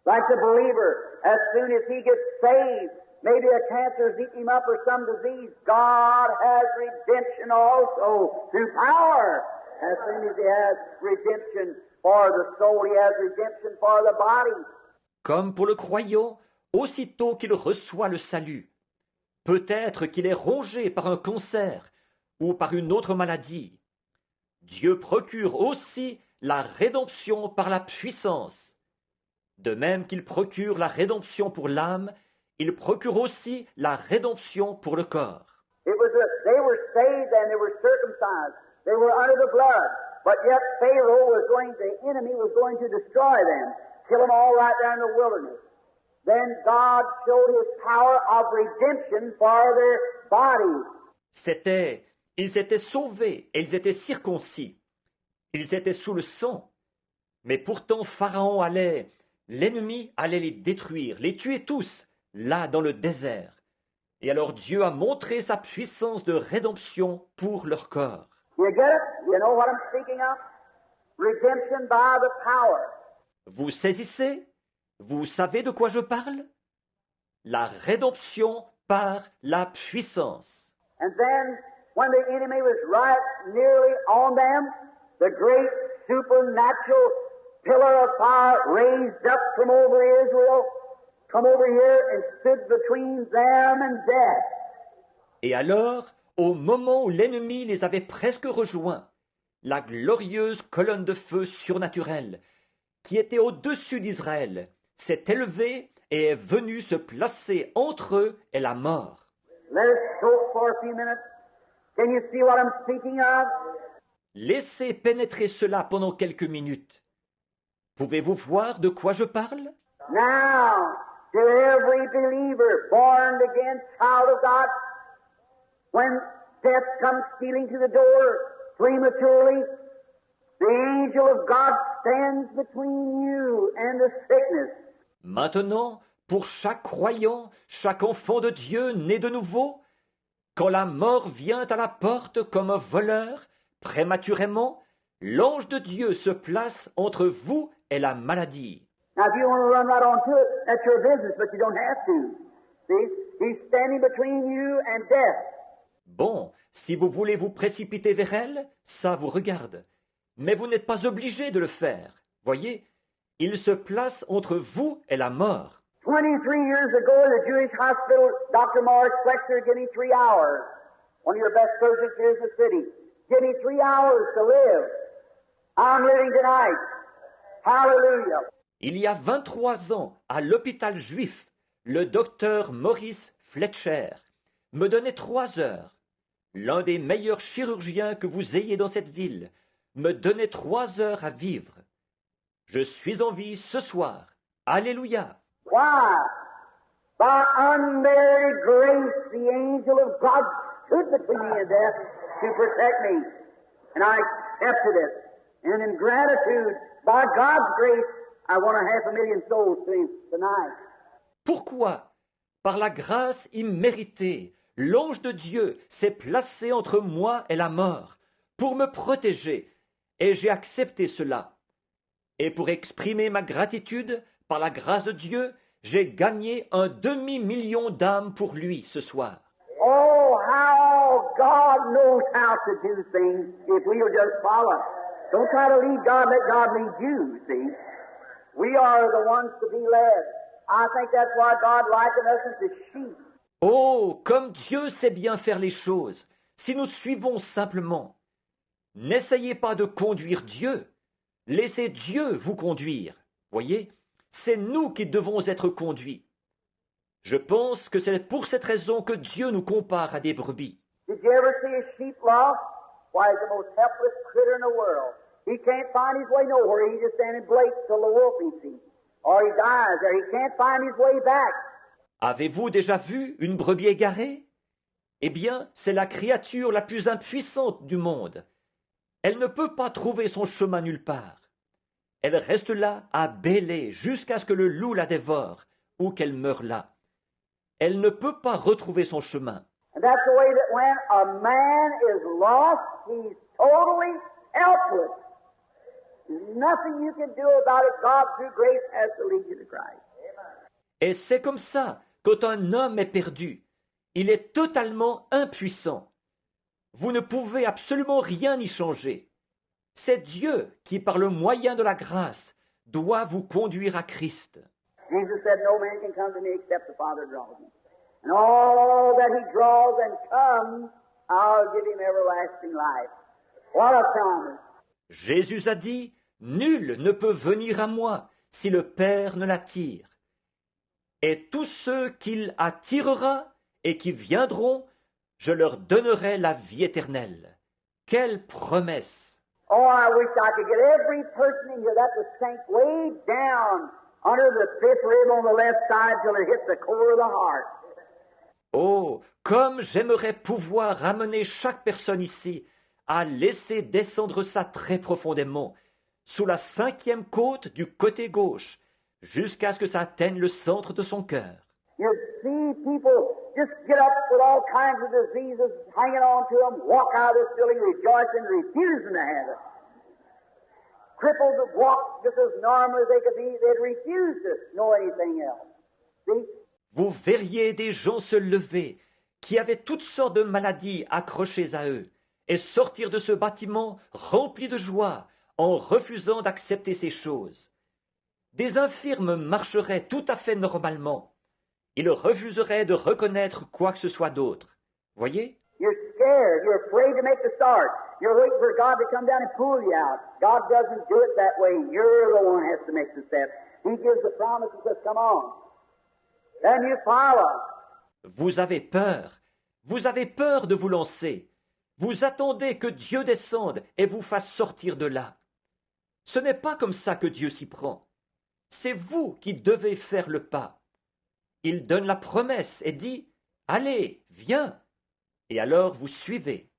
Like the believer, as soon as he gets saved, maybe a cancer's eating him up or some disease, God has redemption also through power. As soon as he has redemption for the soul, he has redemption for the body. Comme pour le croyant, aussitôt qu'il reçoit le salut, peut-être qu'il est rongé par un cancer ou par une autre maladie, Dieu procure aussi la rédemption par la puissance. De même qu'il procure la rédemption pour l'âme, il procure aussi la rédemption pour le corps. They were saved and they were circumcised. They were under the blood. But yet the enemy was going to destroy them, kill them all right there in the wilderness. Then God showed his power of redemption for their bodies. Ils étaient sauvés et ils étaient circoncis. Ils étaient sous le sang. Mais pourtant l'ennemi allait les détruire, les tuer tous, là dans le désert. Et alors Dieu a montré sa puissance de rédemption pour leur corps. You get it? You know what I'm speaking of? Redemption by the power. Vous saisissez? Vous savez de quoi je parle? La rédemption par la puissance. And then, when the enemy was right nearly on them, the great supernatural pillar of fire raised up from over Israel, come over here and stood between them and death. Et alors, au moment où l'ennemi les avait presque rejoints, la glorieuse colonne de feu surnaturelle, qui était au-dessus d'Israël, s'est élevée et est venue se placer entre eux et la mort. Let us talk for a few minutes. Can you see what I'm speaking of? Laissez pénétrer cela pendant quelques minutes. Pouvez-vous voir de quoi je parle? Now, to every believer, born again, child of God, when death comes stealing to the door prematurely, the angel of God stands between you and the sickness. Maintenant, pour chaque croyant, chaque enfant de Dieu né de nouveau, quand la mort vient à la porte comme un voleur, prématurément, l'ange de Dieu se place entre vous et la maladie. Now, if you want to run right on to it, that's your business, but you don't have to. See, he's standing between you and death. Bon, si vous voulez vous précipiter vers elle, ça vous regarde. Mais vous n'êtes pas obligé de le faire. Voyez, il se place entre vous et la mort. 23 years ago in the Jewish hospital, Dr. Morris Flexner gave me 3 hours. One of your best surgeons here in the city. Give me 3 hours to live. I'm living tonight. Hallelujah. Il y a 23 ans, à l'hôpital juif, le docteur Maurice Fletcher me donnait 3 heures. L'un des meilleurs chirurgiens que vous ayez dans cette ville me donnait 3 heures à vivre. Je suis en vie ce soir. Alléluia. Why? By unmerited grace, the angel of God stood between me and death to protect me. And I accepted it. And in gratitude, by God's grace, I won 500,000 souls to him tonight. Pourquoi? Par la grâce imméritée, l'ange de Dieu s'est placé entre moi et la mort pour me protéger, et j'ai accepté cela. Et pour exprimer ma gratitude, par la grâce de Dieu, j'ai gagné 250 000 d'âmes pour lui ce soir. Oh, how God knows how to do things if we'll just follow. Don't try to lead God, let God lead you, see. We are the ones to be led. I think that's why God likened us into sheep. Oh, comme Dieu sait bien faire les choses, si nous suivons simplement. N'essayez pas de conduire Dieu, laissez Dieu vous conduire. Voyez, c'est nous qui devons être conduits. Je pense que c'est pour cette raison que Dieu nous compare à des brebis. Did you ever see a sheep lost? Why, he's the most helpless critter in the world. He can't find his way nowhere. He just stands and waits till the wolf eats him. Or he dies there. He can't find his way back. Avez-vous déjà vu une brebis égarée? Eh bien, c'est la créature la plus impuissante du monde. Elle ne peut pas trouver son chemin nulle part. Elle reste là à bêler jusqu'à ce que le loup la dévore ou qu'elle meure là. Elle ne peut pas retrouver son chemin. And that's the way that when a man is lost, he's totally helpless. There's nothing you can do about it. God, through grace, has to lead you to Christ. Et c'est comme ça, quand un homme est perdu, il est totalement impuissant. Vous ne pouvez absolument rien y changer. C'est Dieu qui, par le moyen de la grâce, doit vous conduire à Christ. Jesus said, no man can come to me except the Father draws him. And all that he draws and comes, I'll give him everlasting life. What a promise. Jésus a dit, nul ne peut venir à moi si le Père ne l'attire. Et tous ceux qu'il attirera et qui viendront, je leur donnerai la vie éternelle. Quelle promesse! Oh, I wish I could get every person in here that was sank way down under the fifth rib on the left side till it hit the core of the heart. Oh, comme j'aimerais pouvoir ramener chaque personne ici à laisser descendre ça très profondément, sous la 5e côte du côté gauche, jusqu'à ce que ça atteigne le centre de son cœur. You'd see people just get up with all kinds of diseases hanging on to them, walk out of this building rejoicing, refusing to have it. Crippled would walk just as normal as they could be, they'd refuse to know anything else. See? Vous verriez des gens se lever qui avaient toutes sortes de maladies accrochées à eux et sortir de ce bâtiment rempli de joie en refusant d'accepter ces choses. Des infirmes marcheraient tout à fait normalement. Ils refuseraient de reconnaître quoi que ce soit d'autre. Voyez? You're scared. You're afraid to make the start. You're waiting for God to come down and pull you out. God doesn't do it that way. You're the one who has to make the step. He gives the promise and says, come on. Then you follow. Vous avez peur. Vous avez peur de vous lancer. Vous attendez que Dieu descende et vous fasse sortir de là. Ce n'est pas comme ça que Dieu s'y prend. C'est vous qui devez faire le pas. Il donne la promesse et dit « Allez, viens !» Et alors vous suivez.